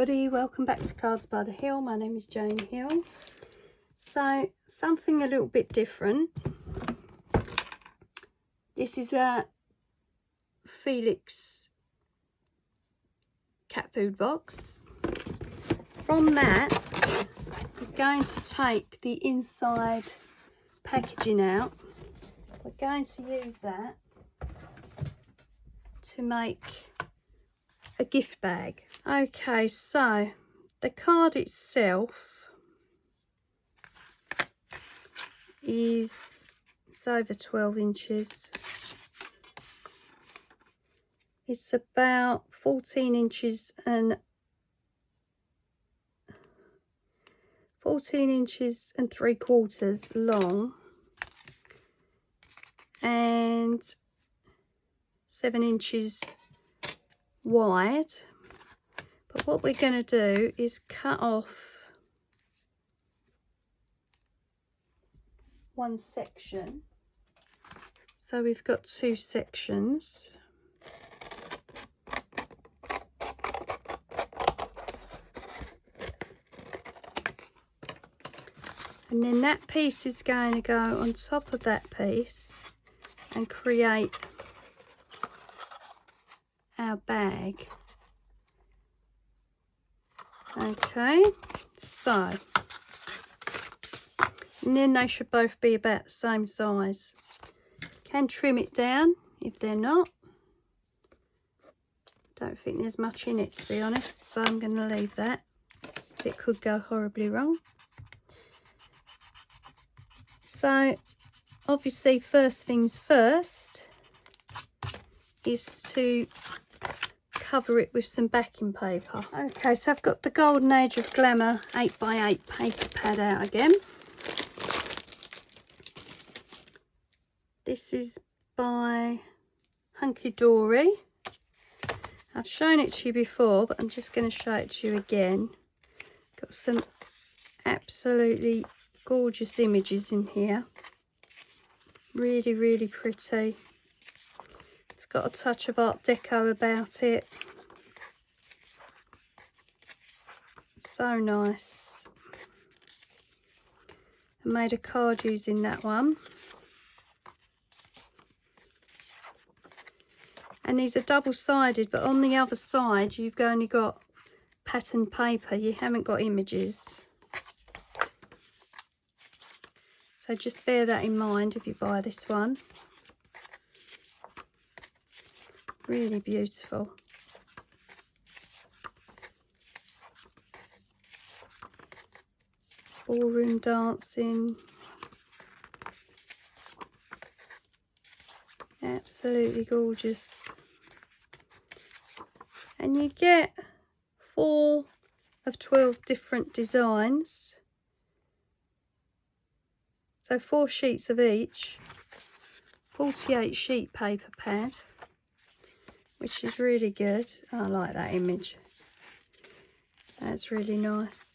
everybody, welcome back to Cards by the Hill. My name is Jane Hill. So something a little bit different. This is a Felix cat food box. From that we're going to take the inside packaging out. We're going to use that to make a gift bag. Okay, so the card itself it's over 12 inches. It's about 14 inches and 3/4 long and 7 inches wide. But what we're going to do is cut off one section, so we've got two sections. And then that piece is going to go on top of that piece and create our bag. Okay, so, and then they should both be about the same size. Can trim it down if they're not. Don't think there's much in it, to be honest, so I'm going to leave that. It could go horribly wrong. So obviously first things first is to cover it with some backing paper. Okay, so I've got the Golden Age of Glamour 8x8 paper pad out again. This is by Hunky Dory. I've shown it to you before, but I'm just going to show it to you again. Got some absolutely gorgeous images in here. Really, really pretty. It's got a touch of Art Deco about it. So nice. I made a card using that one. And these are double-sided, but on the other side you've only got patterned paper. You haven't got images. So just bear that in mind if you buy this one. Really beautiful. Ballroom dancing. Absolutely gorgeous. And you get 4 of 12 different designs. So 4 sheets of each. 48 sheet paper pad, which is really good. I like that image. That's really nice.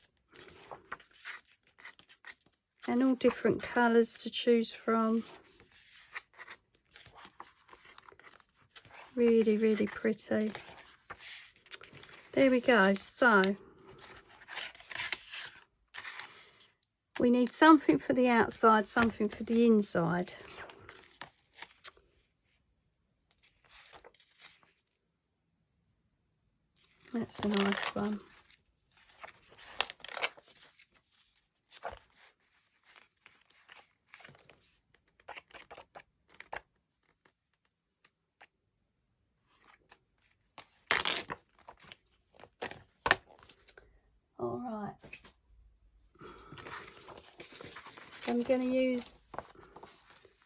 And all different colours to choose from. Really, really pretty. There we go. So we need something for the outside, something for the inside. That's a nice one. All right. So I'm going to use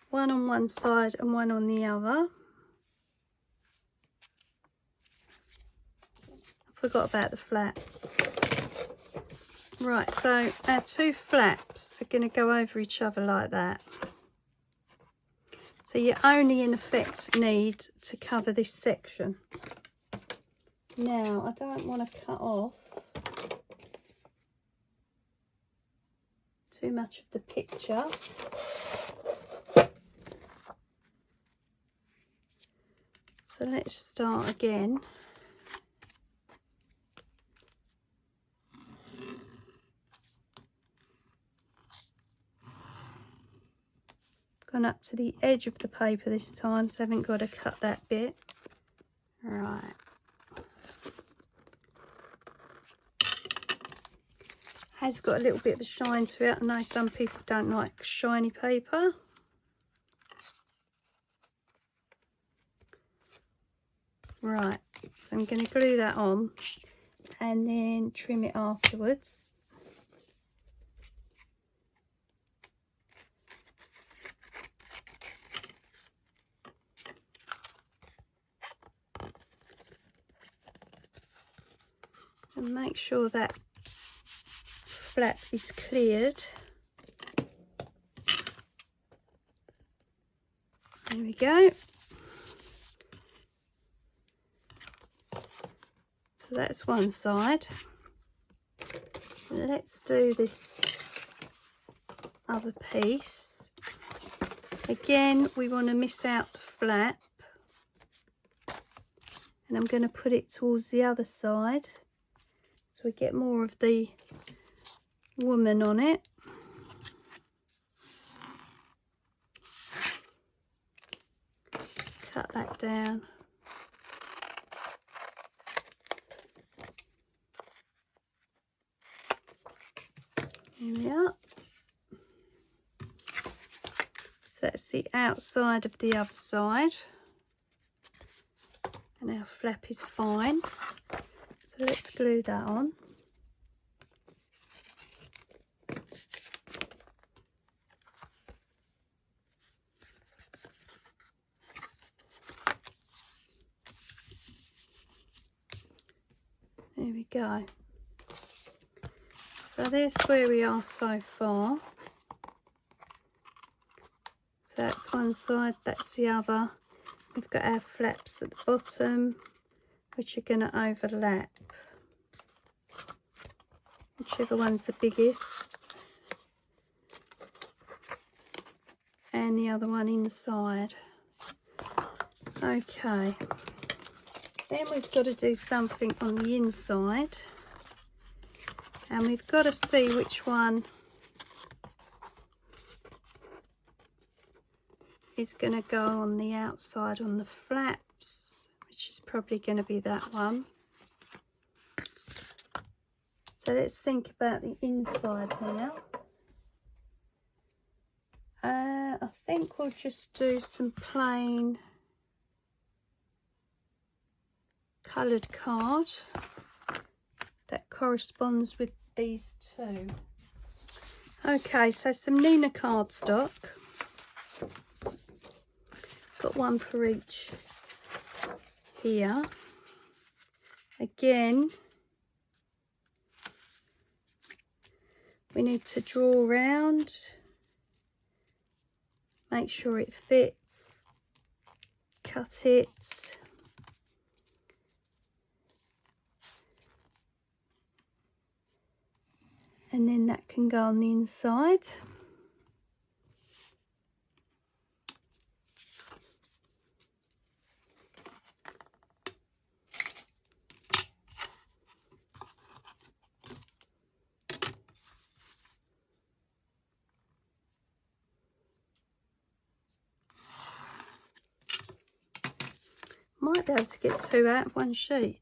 one on one side and one on the other. Forgot about the flap. Right, so our 2 flaps are going to go over each other like that. So you only in effect need to cover this section. Now I don't want to cut off too much of the picture. So let's start again. Gone up to the edge of the paper this time, so I haven't got to cut that bit. Right. Has got a little bit of a shine to it. I know some people don't like shiny paper. Right, so I'm going to glue that on and then trim it afterwards. And make sure that flap is cleared. There we go. So that's one side. Let's do this other piece. Again, we want to miss out the flap. And I'm going to put it towards the other side so we get more of the woman on it. Cut that down. Here we are. So that's the outside of the other side. And our flap is fine. So let's glue that on. There we go. So there's where we are so far. So that's one side, that's the other. We've got our flaps at the bottom, which are going to overlap. Whichever one's the biggest. And the other one inside. Okay. Then we've got to do something on the inside. And we've got to see which one is going to go on the outside on the flaps, which is probably going to be that one. So let's think about the inside now. I think we'll just do some plain coloured card that corresponds with these two. Okay, so some Nina cardstock. Got one for each here. Again, we need to draw around, make sure it fits, cut it. And then that can go on the inside. Might be able to get two out of one sheet.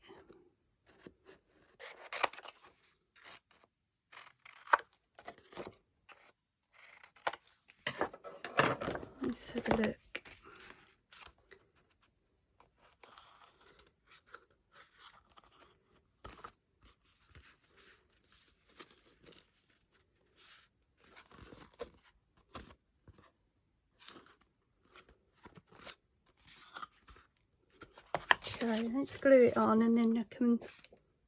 Let's have a look. Okay, let's glue it on and then I can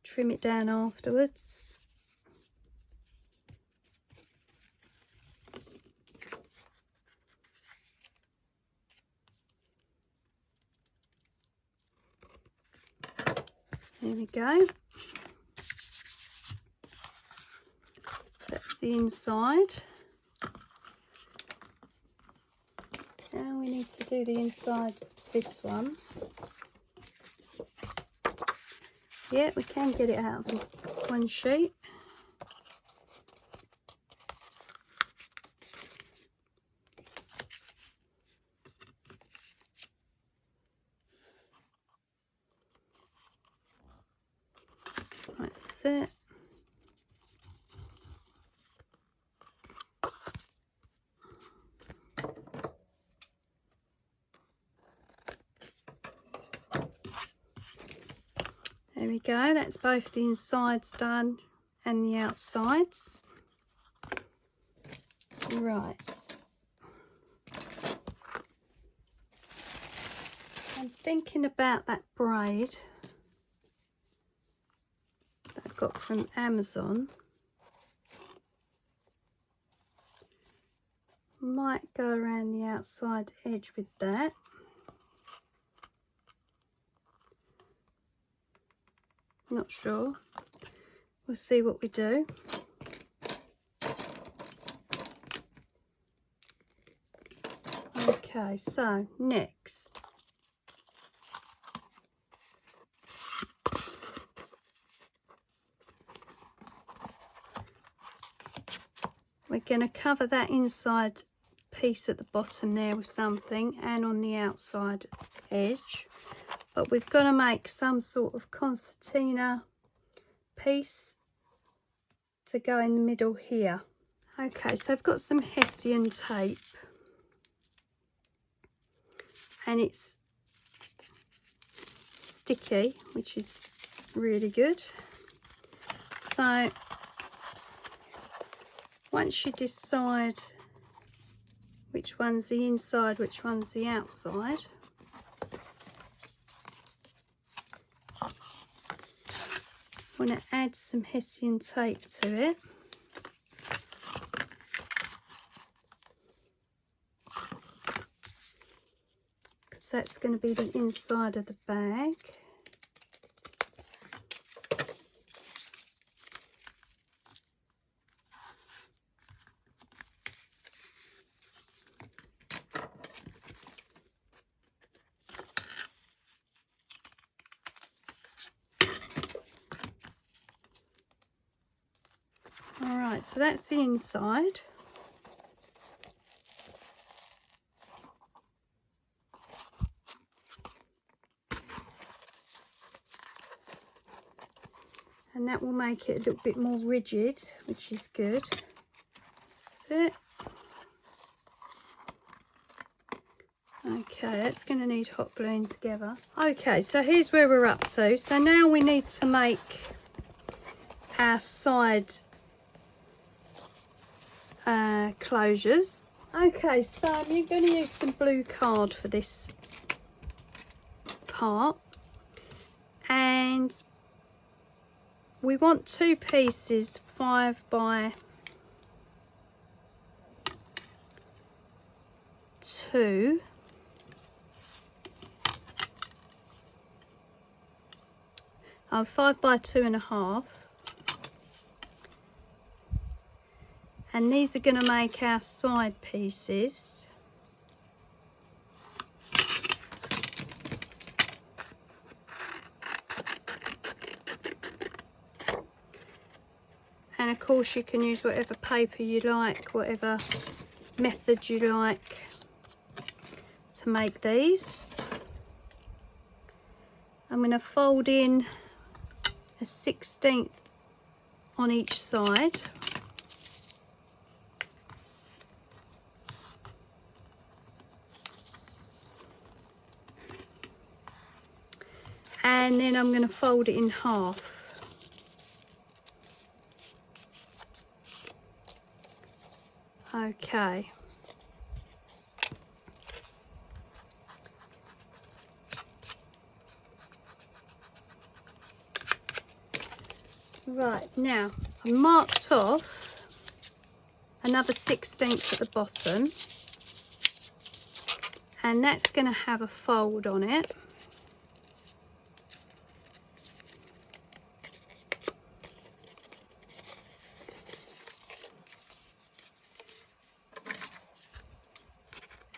trim it down afterwards. There we go. That's the inside. Now we need to do the inside of this one. Yeah, we can get it out of one sheet. it. There we go, that's both the insides done and the outsides. Right. I'm thinking about that braid that I got from Amazon. Might go around the outside edge with that. Not sure. We'll see what we do. Okay, so next. We're going to cover that inside piece at the bottom there with something, and on the outside edge. But we've got to make some sort of concertina piece to go in the middle here. Okay, so I've got some Hessian tape, and it's sticky, which is really good. So once you decide which one's the inside, which one's the outside, I'm going to add some Hessian tape to it. Because that's going to be the inside of the bag. Alright, so that's the inside. And that will make it a little bit more rigid, which is good. That's it. Okay, that's going to need hot gluing together. Okay, so here's where we're up to. So now we need to make our side closures. Okay, so I'm going to use some blue card for this part, and we want two pieces 5 by 2. Oh, 5 by 2.5. And these are going to make our side pieces. And of course you can use whatever paper you like, whatever method you like to make these. I'm going to fold in a 1/16 on each side. And then I'm going to fold it in half. Okay. Right, now I marked off another 1/16 at the bottom, and that's going to have a fold on it.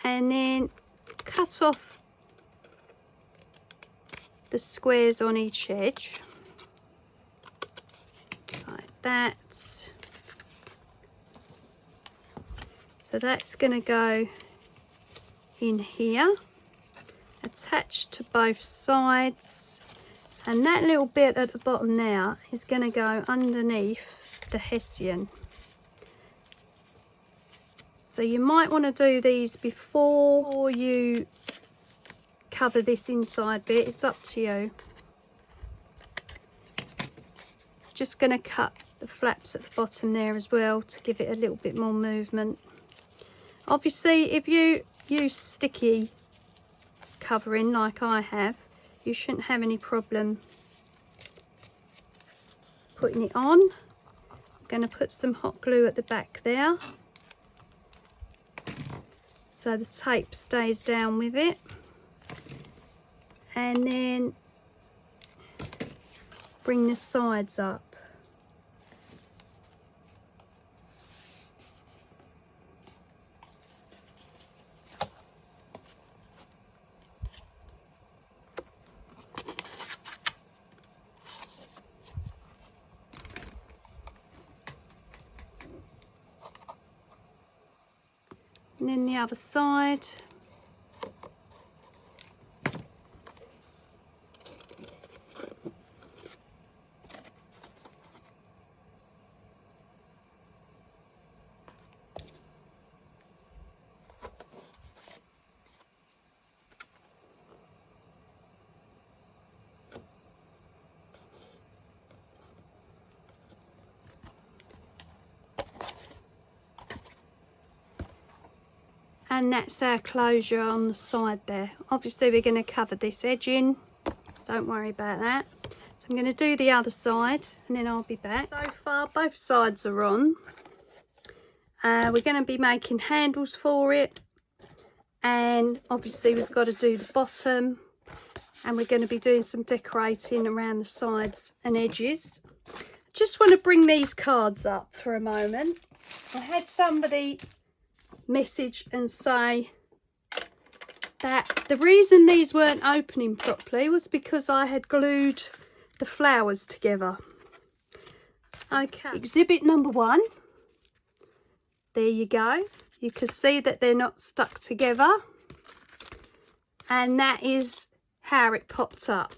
And then cut off the squares on each edge like that. So that's going to go in here, attached to both sides, And that little bit at the bottom now is going to go underneath the hessian. So you might want to do these before you cover this inside bit. It's up to you. Just going to cut the flaps at the bottom there as well to give it a little bit more movement. Obviously, if you use sticky covering like I have, you shouldn't have any problem putting it on. I'm going to put some hot glue at the back there so the tape stays down with it, and then bring the sides up. And then the other side. And that's our closure on the side there. Obviously we're going to cover this edge in, so don't worry about that. So I'm going to do the other side and then I'll be back. So far both sides are on. We're going to be making handles for it, and obviously we've got to do the bottom, and we're going to be doing some decorating around the sides and edges. Just want to bring these cards up for a moment. I had somebody message and say that the reason these weren't opening properly was because I had glued the flowers together. Okay, exhibit number 1. There you go. You can see that they're not stuck together, and that is how it popped up.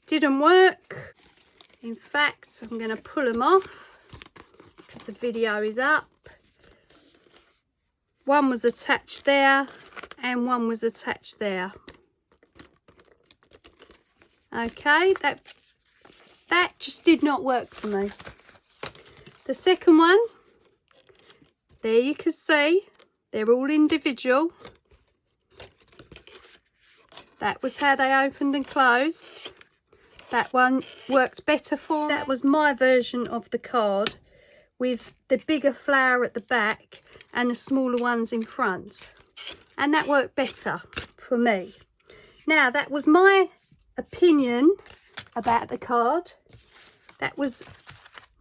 Didn't work. In fact, I'm going to pull them off because the video is up. One was attached there and one was attached there. Okay, that just did not work for me. The second one, there you can see they're all individual. That was how they opened and closed. That one worked better for me. That was my version of the card, with the bigger flower at the back and the smaller ones in front, and that worked better for me. Now, that was my opinion about the card. That was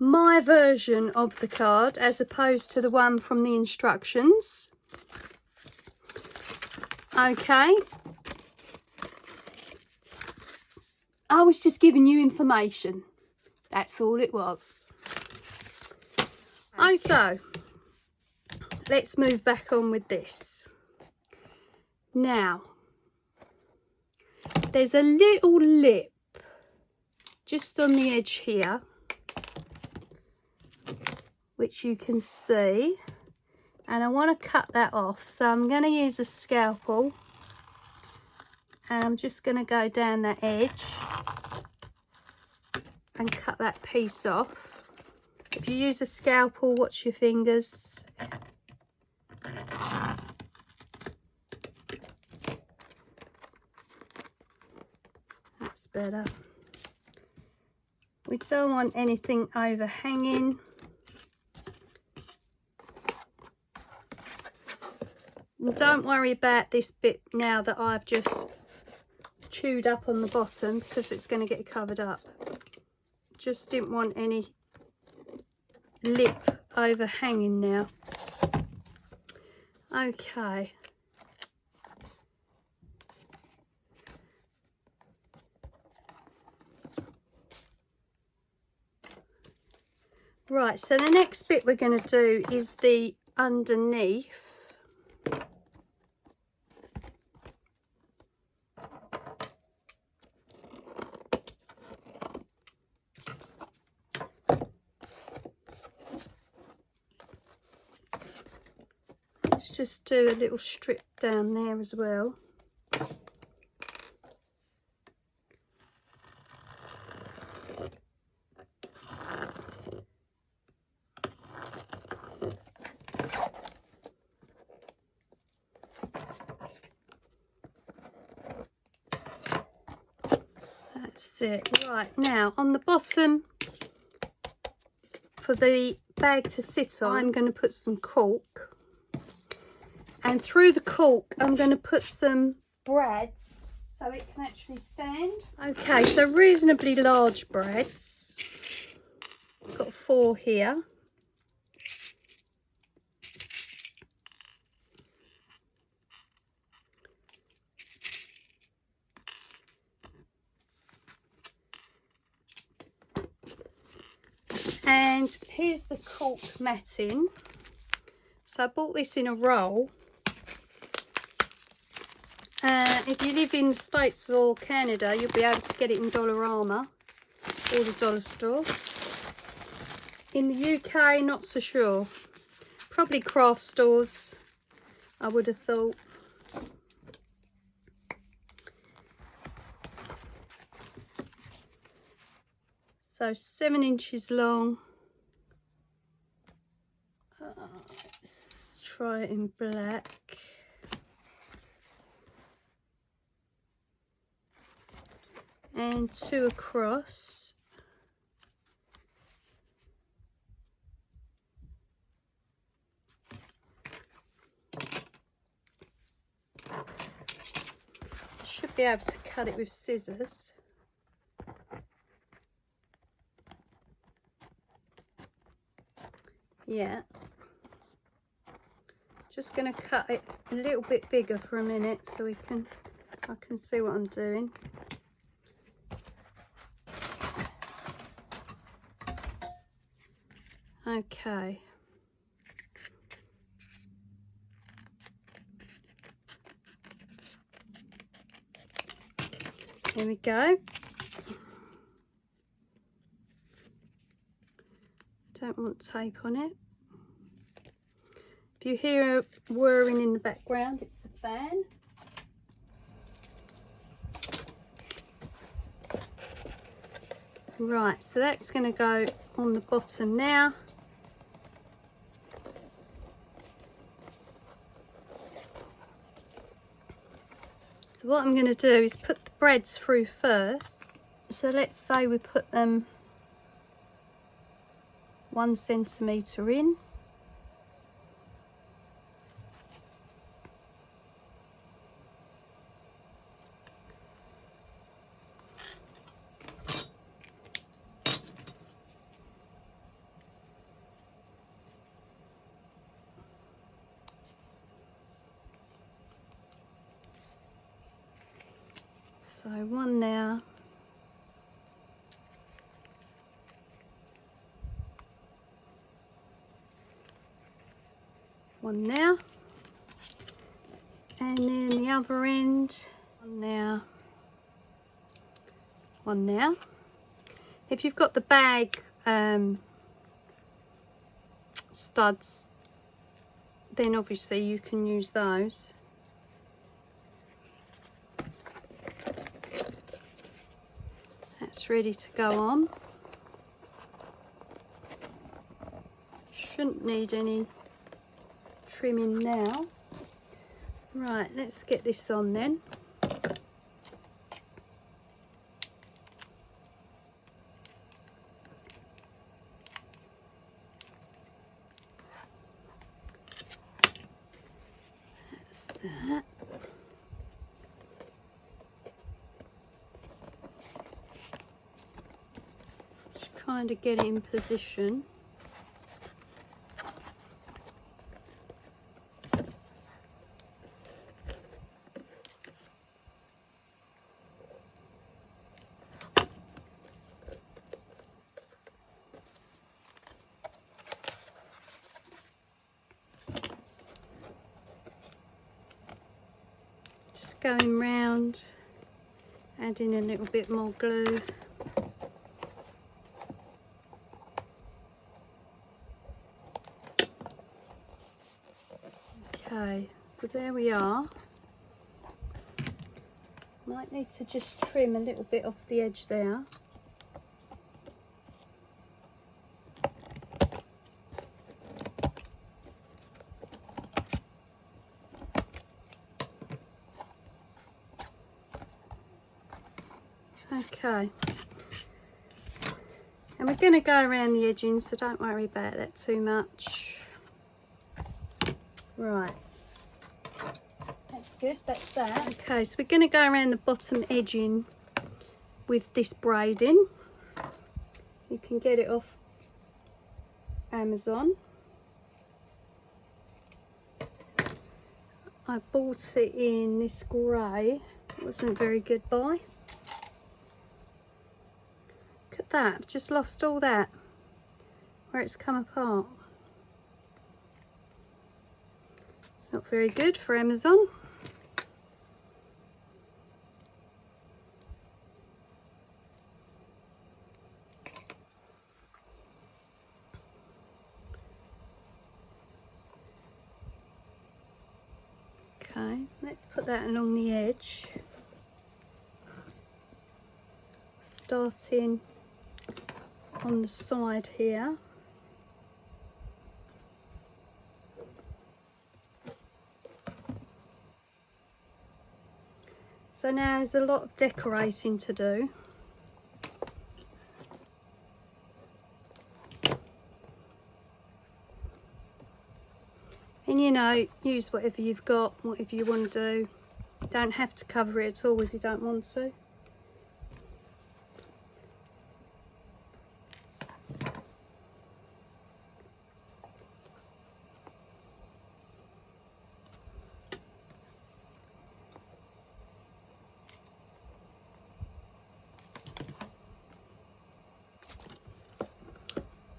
my version of the card as opposed to the one from the instructions. Okay, I was just giving you information, that's all it was. Okay, so let's move back on with this. Now, there's a little lip just on the edge here, which you can see, and I want to cut that off. So I'm going to use a scalpel, and I'm just going to go down that edge and cut that piece off. If you use a scalpel, watch your fingers. That's better. We don't want anything overhanging. And don't worry about this bit now that I've just chewed up on the bottom, because it's going to get covered up. Just didn't want any lip overhanging now. Okay. Right, so the next bit we're going to do is the underneath. let's just do a little strip down there as well. That's it. Right, now on the bottom for the bag to sit on, I'm going to put some cork, and through the cork I'm going to put some brads so it can actually stand. Okay, so reasonably large brads. I've got 4 here. And here's the cork matting. So I bought this in a roll. If you live in the States or Canada, you'll be able to get it in Dollarama or the dollar store. In the UK, not so sure. Probably craft stores, I would have thought. So 7 inches long. Let's try it in black. And 2 across. Should be able to cut it with scissors. Yeah. Just going to cut it a little bit bigger for a minute so I can see what I'm doing. Okay. Here we go. Don't want tape on it. If you hear a whirring in the background, it's the fan. Right, so that's going to go on the bottom now. So what I'm going to do is put the brads through first. So let's say we put them 1 centimetre in. So 1 there. One there, and then the other end, 1 there, 1 there. If you've got the bag studs, then obviously you can use those. That's ready to go on. Shouldn't need any trimming now. Right, let's get this on then. That's that. Just kind of get it in position. Going round, adding a little bit more glue. Okay, so there we are. Might need to just trim a little bit off the edge there. Okay, and we're going to go around the edging, so don't worry about that too much. Right, that's good, that's that. Okay, so we're going to go around the bottom edging with this braiding. You can get it off Amazon. I bought it in this grey. It wasn't very good buy. Look at that, I've just lost all that where it's come apart. It's not very good for Amazon. Okay, let's put that along the edge, starting on the side here. So now there's a lot of decorating to do. And you know, use whatever you've got, whatever you want to do. You don't have to cover it at all if you don't want to.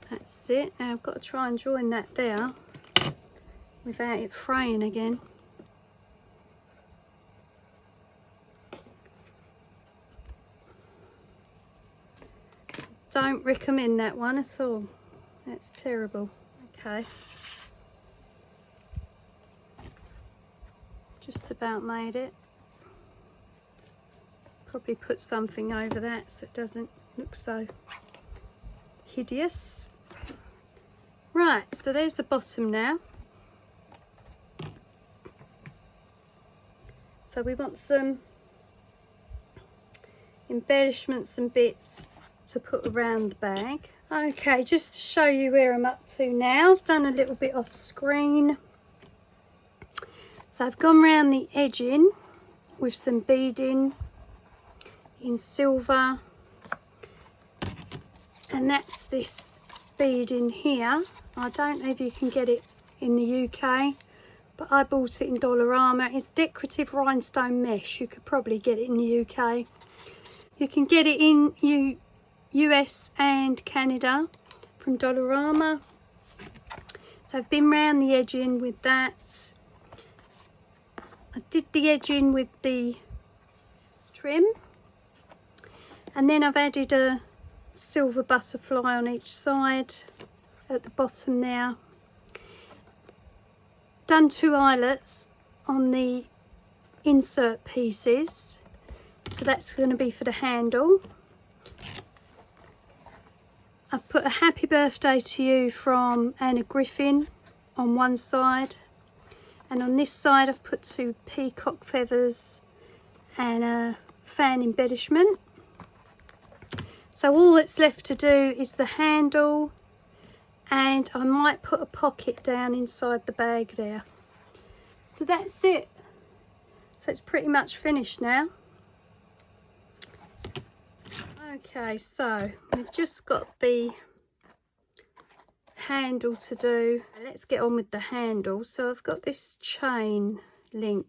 That's it. Now I've got to try and join that there without it fraying again. Don't recommend that one at all. That's terrible. Okay. Just about made it. Probably put something over that so it doesn't look so hideous. Right, so there's the bottom now. So we want some embellishments and bits to put around the bag. Okay, just to show you where I'm up to now, I've done a little bit off screen. So I've gone round the edging with some beading in silver, and that's this beading here. I don't know if you can get it in the UK, but I bought it in Dollarama. It's decorative rhinestone mesh. You could probably get it in the UK. You can get it in US and Canada from Dollarama. So I've been round the edging with that. I did the edging with the trim, and then I've added a silver butterfly on each side at the bottom there. Done 2 eyelets on the insert pieces, so that's going to be for the handle. I've put a happy birthday to you from Anna Griffin on one side, and on this side I've put 2 peacock feathers and a fan embellishment. So all that's left to do is the handle, and I might put a pocket down inside the bag there. So that's it. So it's pretty much finished now. Okay, so we've just got the handle to do. Let's get on with the handle. So I've got this chain link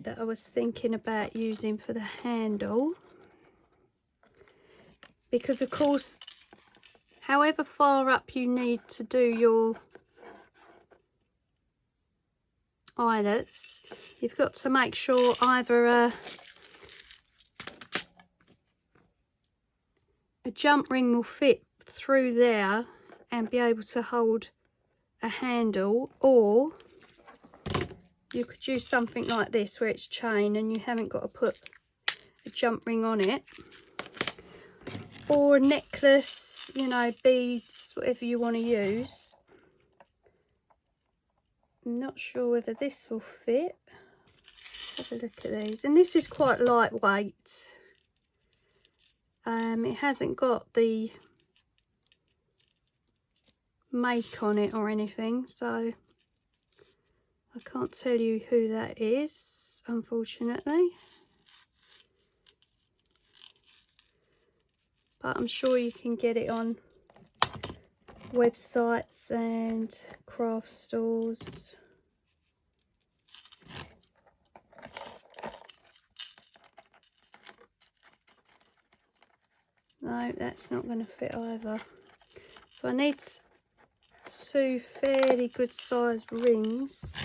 that I was thinking about using for the handle, because of course however far up you need to do your eyelets, you've got to make sure either a jump ring will fit through there and be able to hold a handle, or you could use something like this where it's chain and you haven't got to put a jump ring on it, or a necklace, you know, beads, whatever you want to use. I'm not sure whether this will fit. Have a look at these, and this is quite lightweight. It hasn't got the make on it or anything, so I can't tell you who that is, unfortunately, but I'm sure you can get it on websites and craft stores. No, that's not going to fit either. So I need two fairly good sized rings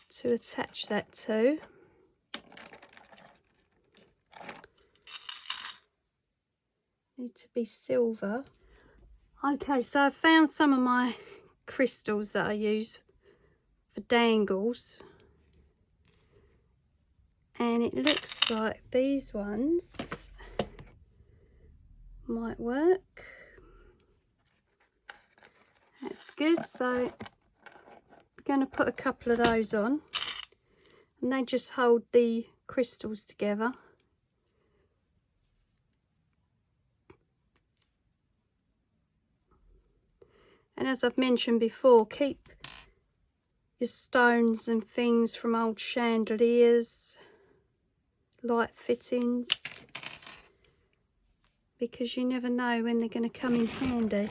to attach that to. Need to be silver. Okay, so I found some of my crystals that I use for dangles, and it looks like these ones might work. That's good. So I'm going to put a couple of those on, and they just hold the crystals together. And as I've mentioned before, keep your stones and things from old chandeliers, light fittings, because you never know when they're going to come in handy.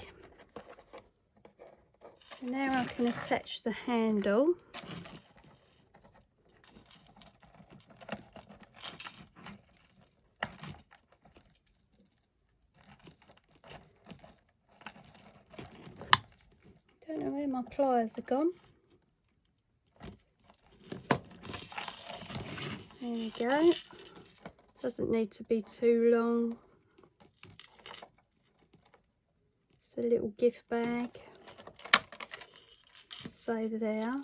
And now I can attach the handle. Don't know where my pliers are gone. There we go. Doesn't need to be too long. It's a little gift bag. So there.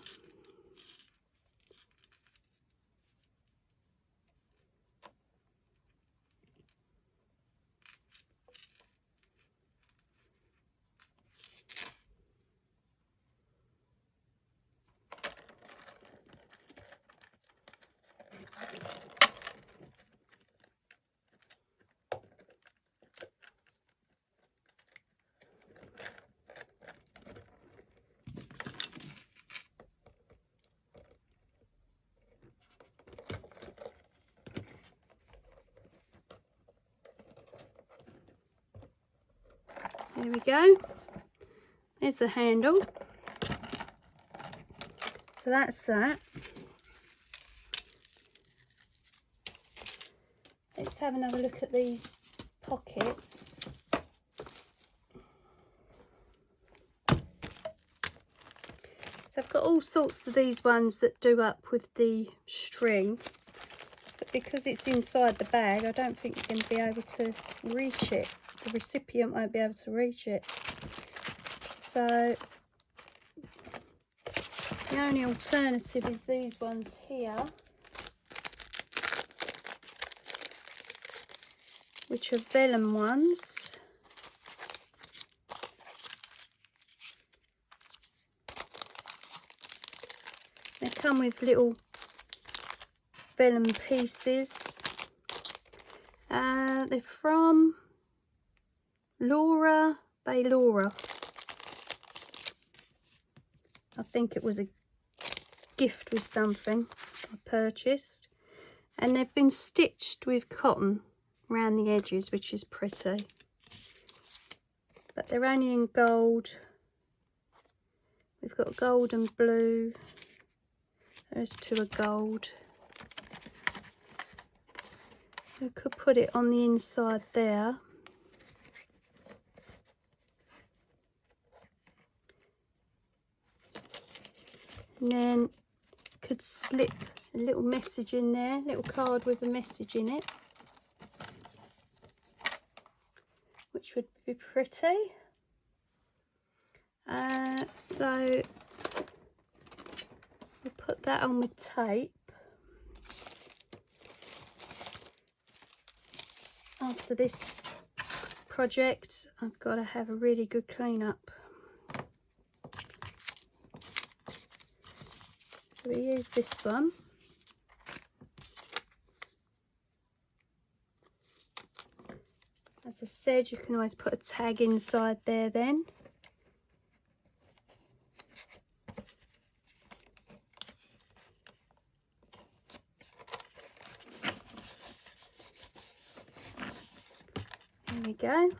There we go. There's the handle. So that's that. Let's have another look at these pockets. So I've got all sorts of these ones that do up with the string, but because it's inside the bag, I don't think you're going to be able to reach it. The recipient won't be able to reach it. So the only alternative is these ones here, which are vellum ones. They come with little vellum pieces. They're from Laura. I think it was a gift with something I purchased, and they've been stitched with cotton around the edges, which is pretty, but they're only in gold. We've got gold and blue. Those two are gold. We could put it on the inside there. And then could slip a little message in there, little card with a message in it. which would be pretty. So we'll put that on with tape. After this project, I've got to have a really good clean up. So we use this one. As I said, you can always put a tag inside there then. There we go.